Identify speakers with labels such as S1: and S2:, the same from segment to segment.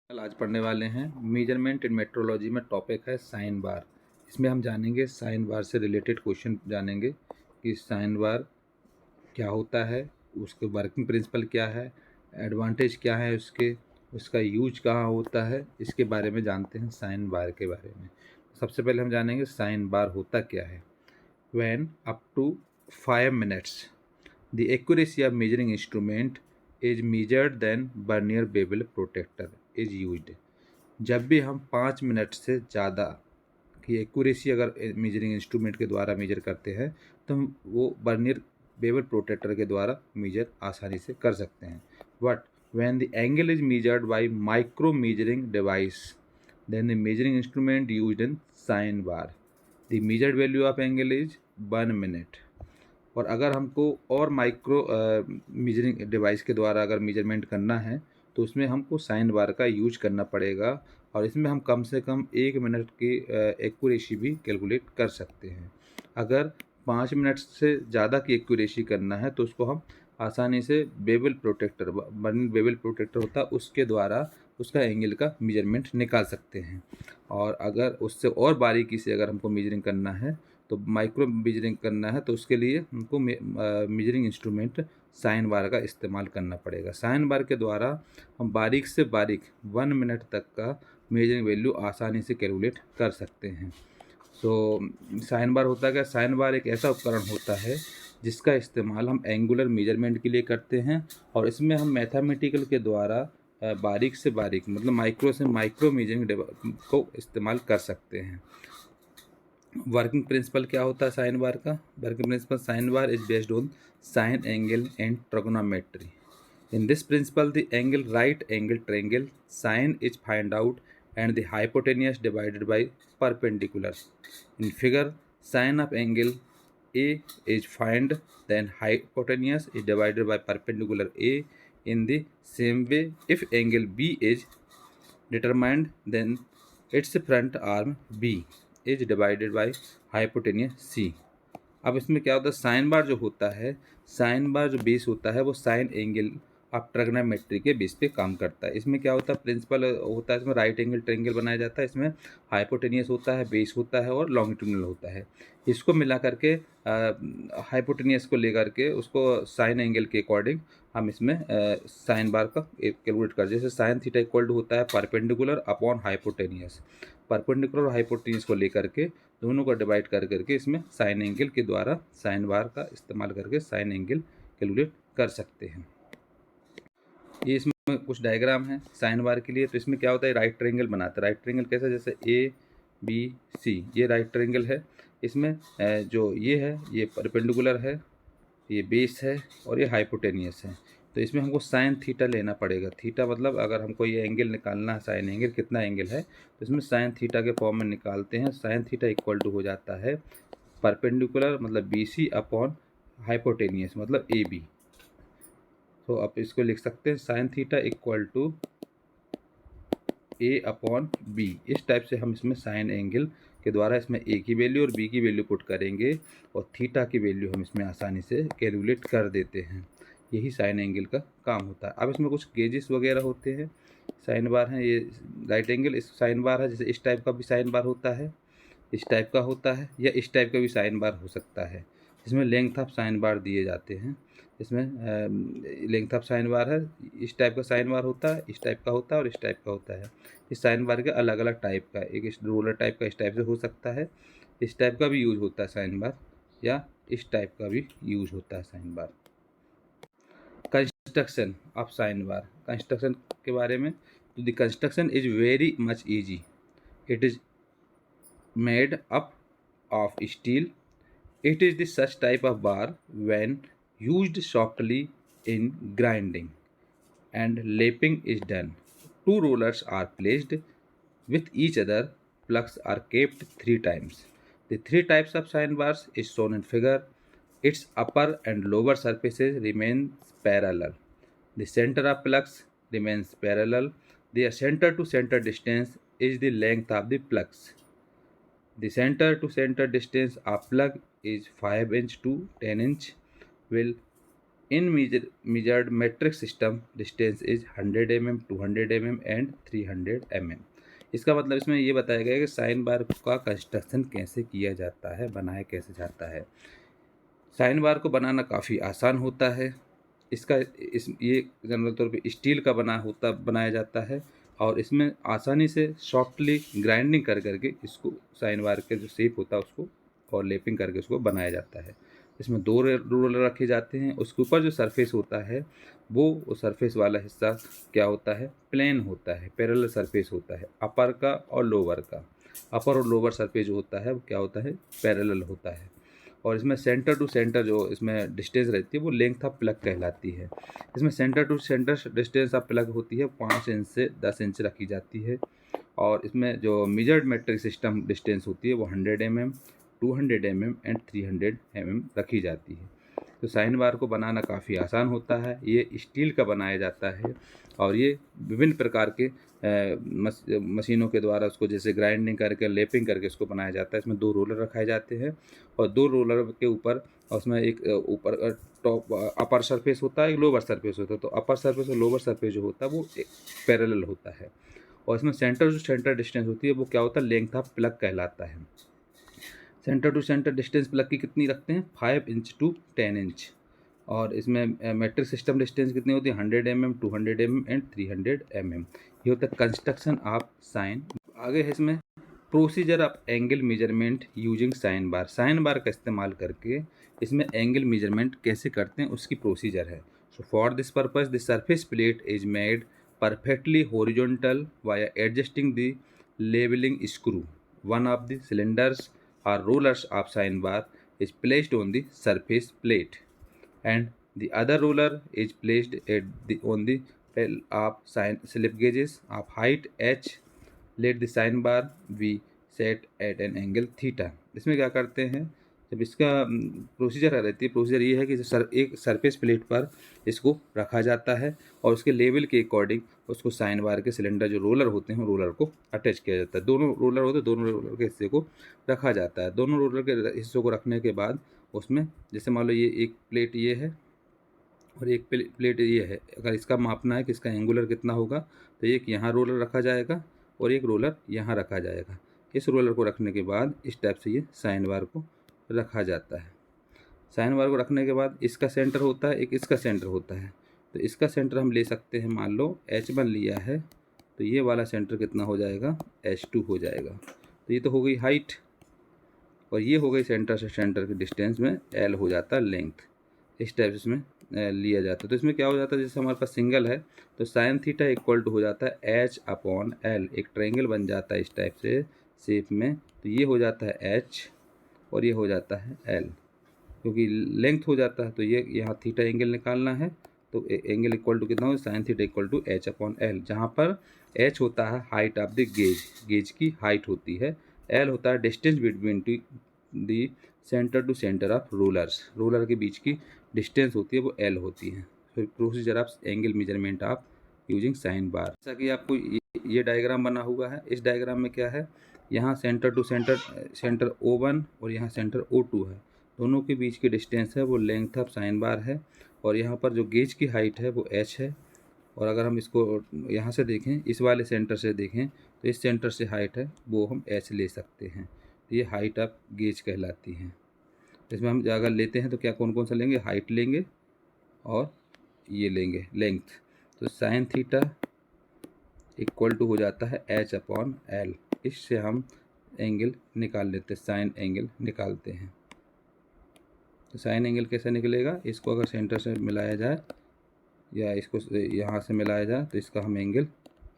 S1: कल आज पढ़ने वाले हैं मेजरमेंट इन मेट्रोलॉजी में टॉपिक है साइन बार। इसमें हम जानेंगे साइन बार से रिलेटेड क्वेश्चन जानेंगे कि साइन बार क्या होता है, उसके वर्किंग प्रिंसिपल क्या है, एडवांटेज क्या है उसका यूज कहाँ होता है, इसके बारे में जानते हैं साइन बार के बारे में। सबसे पहले हम जानेंगे साइन बार होता क्या है। When up to 5 minutes the accuracy of measuring instrument is measured then vernier bevel protector is used। जब भी हम 5 मिनट से ज़्यादा की एक्यूरेसी अगर मेजरिंग इंस्ट्रूमेंट के द्वारा मेजर करते हैं तो हम वो वर्नियर बेवल प्रोटेक्टर के द्वारा मेजर आसानी से कर सकते हैं। But when the angle is measured by micro measuring device then the measuring instrument used in sine bar the measured value of angle is 1 minute. और अगर हमको और माइक्रो मेजरिंग डिवाइस के द्वारा अगर मेजरमेंट करना है तो उसमें हमको साइन बार का यूज करना पड़ेगा और इसमें हम कम से कम 1 मिनट की एक्यूरेसी भी कैलकुलेट कर सकते हैं। अगर 5 मिनट से ज़्यादा की एक्यूरेसी करना है तो उसको हम आसानी से bevel protector burning bevel protector होता है उसके द्वारा उसका एंगल का मेजरमेंट निकाल सकते हैं। और अगर उससे और बारीकी से अगर हमको मेजरिंग करना है तो माइक्रो मेजरिंग करना है तो उसके लिए हमको मेजरिंग इंस्ट्रूमेंट साइन बार का इस्तेमाल करना पड़ेगा। साइन बार के द्वारा हम बारीक से बारीक 1 मिनट तक का मेजरिंग वैल्यू आसानी से कैलकुलेट कर सकते हैं। साइन बार होता है क्या? साइन बार एक ऐसा उपकरण होता है जिसका इस्तेमाल हम एंगुलर मेजरमेंट के लिए करते हैं और इसमें हम मैथमेटिकल के द्वारा बारीक से बारीक मतलब माइक्रो से माइक्रो मेजरिंग को इस्तेमाल कर सकते हैं। वर्किंग प्रिंसिपल क्या होता है साइन बार का? Working principle sign bar is based on sign angle and trigonometry. In this principle, the angle right angle triangle sine is find out and the hypotenuse divided by perpendicular. In figure, sine of angle A is find, then hypotenuse is divided by perpendicular A. In the same way, if angle B is determined, then its front arm B is divided by hypotenuse C। अब इसमें क्या होता है, sign bar जो होता है, sign bar जो base होता है वो साइन एंगल ऑफ ट्रिग्नोमेट्री के बेस पे काम करता है। इसमें क्या होता है, प्रिंसिपल होता है, इसमें राइट एंगल ट्रायंगल बनाया जाता है, इसमें हाइपोटेनियस होता है, बेस होता है और लॉन्गिट्यूडिनल होता है। इसको मिला करके हाइपोटेनियस को लेकर के उसको साइन एंगल के अकॉर्डिंग हम इसमें साइन बार का कैलकुलेट कर, जैसे साइन थीटा इक्वल टू होता है परपेंडिकुलर अपॉन हाइपोटेनियस। परपेंडिकुलर और हाइपोटेनियस को लेकर के दोनों को डिवाइड कर करके इसमें साइन एंगल के द्वारा साइन बार का इस्तेमाल करके साइन एंगल कैलकुलेट कर सकते हैं। ये इसमें कुछ डायग्राम है साइन बार के लिए। तो इसमें क्या होता है, राइट ट्रायंगल बनाता है। राइट ट्रायंगल कैसा, जैसे ए बी सी, ये राइट ट्रायंगल है। इसमें जो ये है ये परपेंडिकुलर है, ये बेस है और ये हाइपोटेनियस है। तो इसमें हमको साइन थीटा लेना पड़ेगा। थीटा मतलब अगर हमको ये एंगल निकालना है, साइन एंगल कितना एंगल है, तो इसमें साइन थीटा के फॉर्म में निकालते हैं। साइन थीटा इक्वल टू हो जाता है परपेंडिकुलर मतलब बी सी अपॉन हाइपोटेनियस मतलब ए बी। तो आप इसको लिख सकते हैं sine theta equal to A upon B. इस टाइप से हम इसमें साइन एंगल के द्वारा इसमें ए की वैल्यू और बी की वैल्यू पुट करेंगे और थीटा की वैल्यू हम इसमें आसानी से कैलकुलेट कर देते हैं। यही साइन एंगल का काम होता है। अब इसमें कुछ गेजेस वगैरह होते हैं। साइन बार है, ये राइट एंगल इस साइन बार है, जैसे इस टाइप का भी साइन बार होता है, इस टाइप का होता है या इस टाइप का भी साइन बार हो सकता है। इसमें लेंथ ऑफ साइन बार दिए जाते हैं। इसमें लेंथ ऑफ साइन बार है, इस टाइप का साइन बार होता है, इस टाइप का होता है और इस टाइप का होता है। इस साइन बार के अलग अलग टाइप का, एक इस रोलर टाइप का इस टाइप से हो सकता है, इस टाइप का भी यूज होता है साइन बार, या इस टाइप का भी यूज होता है sine bar. Construction of sine bar, construction के बारे में, तो the construction is very much easy. It is made up of steel. It is the such type of bar when used softly in grinding and lapping is done. Two rollers are placed with each other. Plugs are kept 3 times. The 3 types of sine bars is shown in figure. Its upper and lower surfaces remain parallel. The center of plugs remains parallel. The center to center distance is the length of the plugs. The center to center distance of plug is 5 inch to 10 inch. Will in measured metric system distance is 100 mm, 200 mm and 300 mm। इसका मतलब इसमें ये बताया गया है कि sine bar का construction कैसे किया जाता है, बनाया कैसे जाता है। साइन बार को बनाना काफ़ी आसान होता है। ये जनरल तौर पे स्टील का बनाया जाता है और इसमें आसानी से सॉफ्टली ग्राइंडिंग करके इसको साइन बार के जो शेप होता है उसको और लेपिंग करके उसको बनाया जाता है। इसमें 2 रोलर रखे जाते हैं। उसके ऊपर जो सरफेस होता है वो सरफेस वाला हिस्सा क्या होता है, प्लेन होता है, पैरेलल सरफेस होता है अपर का और लोअर का। अपर और लोअर सरफेस जो होता है वो क्या होता है, पैरेलल होता है। और इसमें सेंटर टू सेंटर जो इसमें डिस्टेंस रहती है वो लेंथ ऑफ प्लग कहलाती है। इसमें centre to centre distance of plug होती है 5 इंच से 10 इंच रखी जाती है। और इसमें जो मेजर्ड मेट्रिक सिस्टम डिस्टेंस होती है वो 100 mm, 200 mm एंड 300 mm रखी जाती है। तो साइन बार को बनाना काफ़ी आसान होता है। ये स्टील का बनाया जाता है और ये विभिन्न प्रकार के मशीनों के द्वारा उसको जैसे ग्राइंडिंग करके लेपिंग करके उसको बनाया जाता है। इसमें 2 रोलर रखाए जाते हैं और 2 रोलर के ऊपर उसमें एक ऊपर टॉप अपर सरफेस होता है, एक लोअर सरफेस होता है। तो अपर सरफेस और लोअर सरफेस जो होता है वो पैरेलल होता है। और इसमें सेंटर टू सेंटर डिस्टेंस होती है वो क्या होता है, लेंथ ऑफ प्लग कहलाता है। Centre to centre distance plug की कितनी रखते हैं, 5 इंच टू 10 इंच। और इसमें मेट्रिक सिस्टम डिस्टेंस कितनी होती है, 100 mm, 200 mm एंड 300 mm। ये होता है कंस्ट्रक्शन ऑफ साइन। आगे है इसमें procedure of angle measurement using sine bar. Sine bar का इस्तेमाल करके इसमें एंगल मेजरमेंट कैसे करते हैं उसकी प्रोसीजर है। So for this purpose the surface plate is made perfectly horizontal via adjusting the leveling screw. One of the cylinders or rollers of sine bar is placed on the surface plate and the other roller is placed on the pedal of slip gauges of height h. Let the sine bar be set at an angle theta। इसमें क्या करते हैं, जब इसका procedure रहती है, procedure ये है कि एक सरफेस प्लेट पर इसको रखा जाता है और उसके लेवल के अकॉर्डिंग उसको साइन बार के सिलेंडर जो रोलर होते हैं रोलर को अटैच किया जाता है। दोनों रोलर होते हैं, दोनों रोलर के हिस्से को रखा जाता है। दोनों रोलर के हिस्सों को रखने के बाद उसमें जैसे मान लो ये एक प्लेट ये है और एक प्लेट ये है। अगर इसका मापना है कि इसका एंगुलर कितना होगा तो एक यहाँ रोलर रखा जाएगा और एक रोलर यहाँ रखा जाएगा। इस रोलर को रखने के बाद इस टाइप से ये साइन बार को रखा जाता है। साइन बार को रखने के बाद इसका सेंटर होता है, एक इसका सेंटर होता है। तो इसका सेंटर हम ले सकते हैं, मान लो H1 लिया है तो ये वाला सेंटर कितना हो जाएगा, H2 हो जाएगा। तो ये तो हो गई हाइट और ये हो गई सेंटर से सेंटर की डिस्टेंस में L हो जाता है लेंथ। इस टाइप से इसमें लिया जाता है। तो इसमें क्या हो जाता है, जैसे हमारे पास सिंगल है तो साइन थीटा इक्वल टू हो जाता है H/L। एक ट्रायंगल बन जाता है इस टाइप से शेप में। तो ये हो जाता है H और ये हो जाता है L, क्योंकि लेंथ हो जाता है। तो ये यहाँ थीटा एंगल निकालना है तो एंगल इक्वल टू कितना हो, sign theta equal to H/L, जहाँ पर H होता है height of the gauge, gauge की हाइट होती है। L होता है distance between the centre to centre of rollers, roller के बीच की डिस्टेंस होती है वो L होती है। फिर procedure of angle measurement of using sine बार। जैसा कि आपको ये डायग्राम बना हुआ है, इस डायग्राम में क्या है, यहाँ सेंटर टू सेंटर O1 और यहाँ सेंटर O2 है। दोनों के बीच की डिस्टेंस है वो लेंथ ऑफ साइन बार है। और यहाँ पर जो गेज की हाइट है वो H है। और अगर हम इसको यहाँ से देखें, इस वाले सेंटर से देखें तो इस सेंटर से हाइट है वो हम H ले सकते हैं। तो ये हाइट ऑफ गेज कहलाती है। इसमें हम अगर लेते हैं तो क्या कौन कौन सा लेंगे, हाइट लेंगे और ये लेंगे लेंथ। तो साइन थीटा इक्वल टू हो जाता है H/L। इससे हम एंगल निकाल लेते हैं, साइन एंगल निकालते हैं। तो साइन एंगल कैसे निकलेगा, इसको अगर सेंटर से मिलाया जाए या इसको यहाँ से मिलाया जाए तो इसका हम एंगल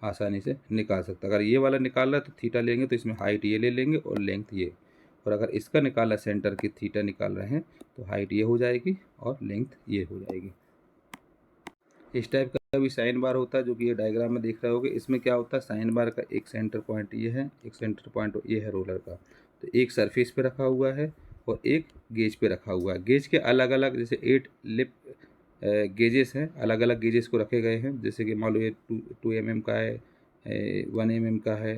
S1: आसानी से निकाल सकते हैं। अगर ये वाला निकाल रहा है तो थीटा लेंगे तो इसमें हाइट ये ले लेंगे और लेंथ ये। और अगर इसका निकाला सेंटर की थीटा निकाल रहे हैं तो हाइट ये हो जाएगी और लेंथ ये हो जाएगी। इस टाइप का भी साइन बार होता है जो कि ये डायग्राम में देख रहे होगे। इसमें क्या होता है, साइन बार का एक सेंटर पॉइंट ये है, एक सेंटर पॉइंट ये है रोलर का। तो एक सरफेस पे रखा हुआ है और एक गेज पे रखा हुआ है। गेज के अलग अलग जैसे 8 लिप गेजेस हैं, अलग अलग गेजेस को रखे गए हैं। जैसे कि मान लो ये 2 mm का है, 1 mm का है,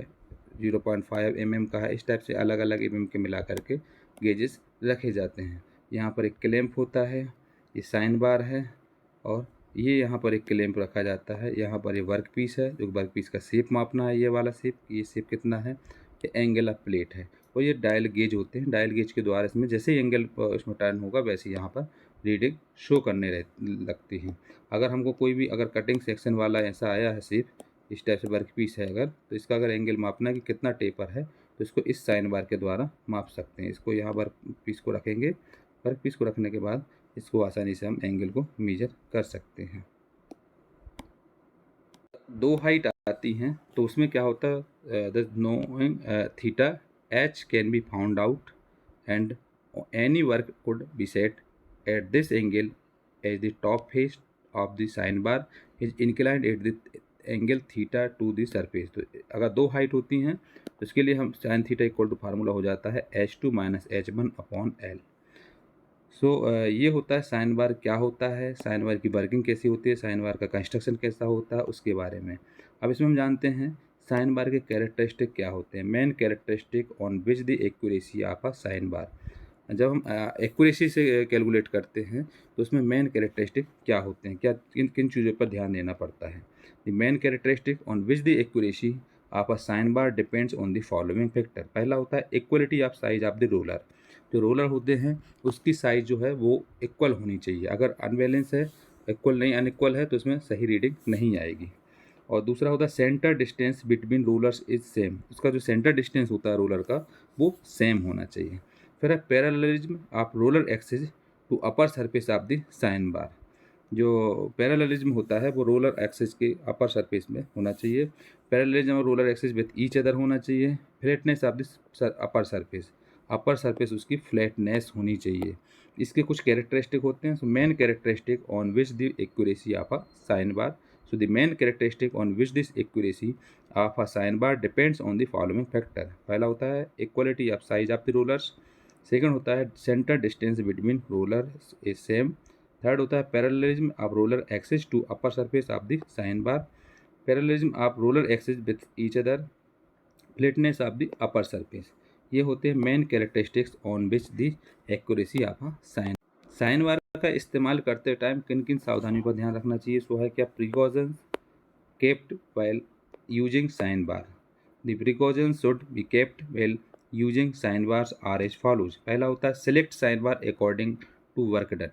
S1: 0.5 mm का है। इस टाइप से अलग अलग mm के मिला करके गेजेस रखे जाते हैं। यहाँ पर एक क्लैंप होता है, ये साइन बार है और ये यहाँ पर एक क्लैंप रखा जाता है। यहाँ पर ये वर्क पीस है, जो वर्क पीस का शेप मापना है, ये वाला शेप, ये शेप कितना है, ये एंगल ऑफ प्लेट है। और ये डायल गेज होते हैं, डायल गेज के द्वारा इसमें जैसे ही एंगल इसमें टर्न होगा वैसे यहाँ पर रीडिंग शो करने लगती हैं। अगर हमको कोई भी अगर कटिंग सेक्शन वाला ऐसा आया है शेप, इस टाइप से वर्क पीस है अगर, तो इसका अगर एंगल मापना है कि कितना टेपर है, तो इसको इस साइन बार के द्वारा माप सकते हैं। इसको यहाँ वर्क पीस को रखेंगे, वर्क पीस को रखने के बाद इसको आसानी से हम एंगल को मेजर कर सकते हैं। दो हाइट आती हैं तो उसमें क्या होता है, the knowing theta H can be found out and any work could be set at this angle as the top face of the sine bar is inclined at the angle theta to the surface. तो अगर दो height होती हैं तो इसके लिए हम sine theta equal to formula हो जाता है H2 - H1 अपॉन L। सो ये होता है साइन बार क्या होता है, साइन बार की वर्किंग कैसी होती है, साइन बार का कंस्ट्रक्शन कैसा होता है, उसके बारे में। अब इसमें हम जानते हैं साइन बार के कैरेक्टरिस्टिक क्या होते हैं। Main characteristic on which the accuracy of a sine bar. जब हम एक्यूरेसी से कैलकुलेट करते हैं तो उसमें मेन कैरेक्टरिस्टिक क्या होते हैं, क्या किन किन चीज़ों पर ध्यान देना पड़ता है। The main characteristic on which the accuracy of a sine bar depends on the following factor. पहला होता है equality of size of the roller. जो रोलर होते हैं उसकी साइज़ जो है वो इक्वल होनी चाहिए। अगर अनबैलेंस है, इक्वल नहीं, अनइक्वल है, तो उसमें सही रीडिंग नहीं आएगी। और दूसरा होता है centre distance between rollers is same. उसका जो सेंटर डिस्टेंस होता है रोलर का वो सेम होना चाहिए। फिर है parallelism of roller axis to upper surface of the sine bar. जो पैरेललिज्म होता है वो रोलर एक्सिस के अपर सरफेस में होना चाहिए। पैरेललिज्म और roller axis with each other होना चाहिए। Flatness of the upper surface, upper surface उसकी फ्लैटनेस होनी चाहिए। इसके कुछ कैरेक्टरिस्टिक होते हैं। So main characteristic on which the accuracy of a sine bar. So the main characteristic on which this accuracy of a sine bar depends on the following factor। पहला होता है equality of size of the rollers। Second होता है center distance between roller is same। Third होता है parallelism of roller axis to upper surface of the sine bar। parallelism of roller axis with each other। flatness of the upper surface। ये होते हैं main characteristics on which the accuracy of a sine bar का इस्तेमाल करते time किन किन सावधानियों का ध्यान रखना चाहिए। सो है क्या, precautions kept well using sine bar. The precautions should be kept well using sine bars are as follows. पहला होता है select sine bar according to work done.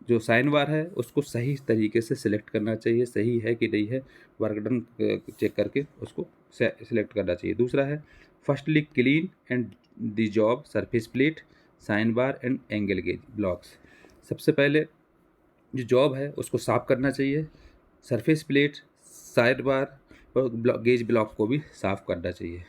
S1: जो साइन बार है उसको सही तरीके से सिलेक्ट करना चाहिए, सही है कि नहीं है वर्क डन चेक करके उसको सिलेक्ट करना चाहिए। दूसरा है firstly clean and the job surface plate sign bar and angle gauge blocks. सबसे पहले जो जॉब है उसको साफ़ करना चाहिए, सरफेस प्लेट, साइड बार और गेज ब्लॉक को भी साफ़ करना चाहिए।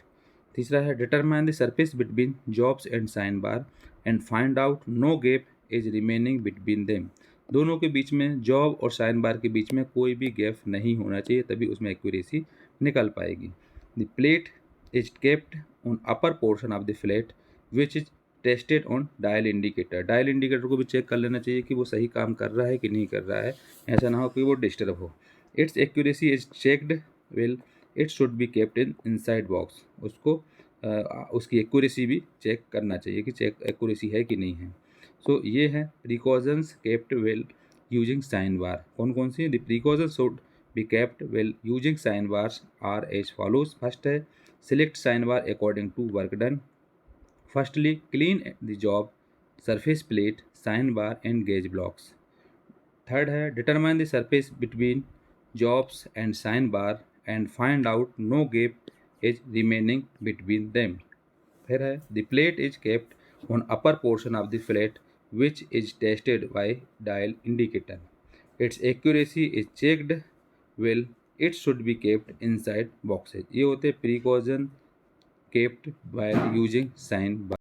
S1: तीसरा है determine the surface between jobs and sine bar and find out no gap is remaining between them. दोनों के बीच में, जॉब और साइन बार के बीच में कोई भी गैप नहीं होना चाहिए, तभी उसमें एक्यूरेसी निकल पाएगी। The plate is kept on upper portion of the flat which is tested on dial indicator. Dial indicator को भी चेक कर लेना चाहिए कि वो सही काम कर रहा है कि नहीं कर रहा है, ऐसा ना हो कि वो डिस्टर्ब हो। It's accuracy is checked well it should be kept in inside box. उसको उसकी एक्यूरेसी भी चेक करना चाहिए कि चेक एक्यूरेसी है कि नहीं है। सो ये है precautions kept well using sine bar. कौन कौन सी, the precautions should be kept well using sine bars are as follows. First है select sine bar according to work done. Firstly, clean the job, surface plate, sign bar and gauge blocks। Third है determine the surface between jobs and sign bar and find out no gap is remaining between them। फिर है the plate is kept on upper portion of the flat which is tested by dial indicator। Its accuracy is checked well, it should be kept inside boxes। ये होते precaution kept while using sign bar।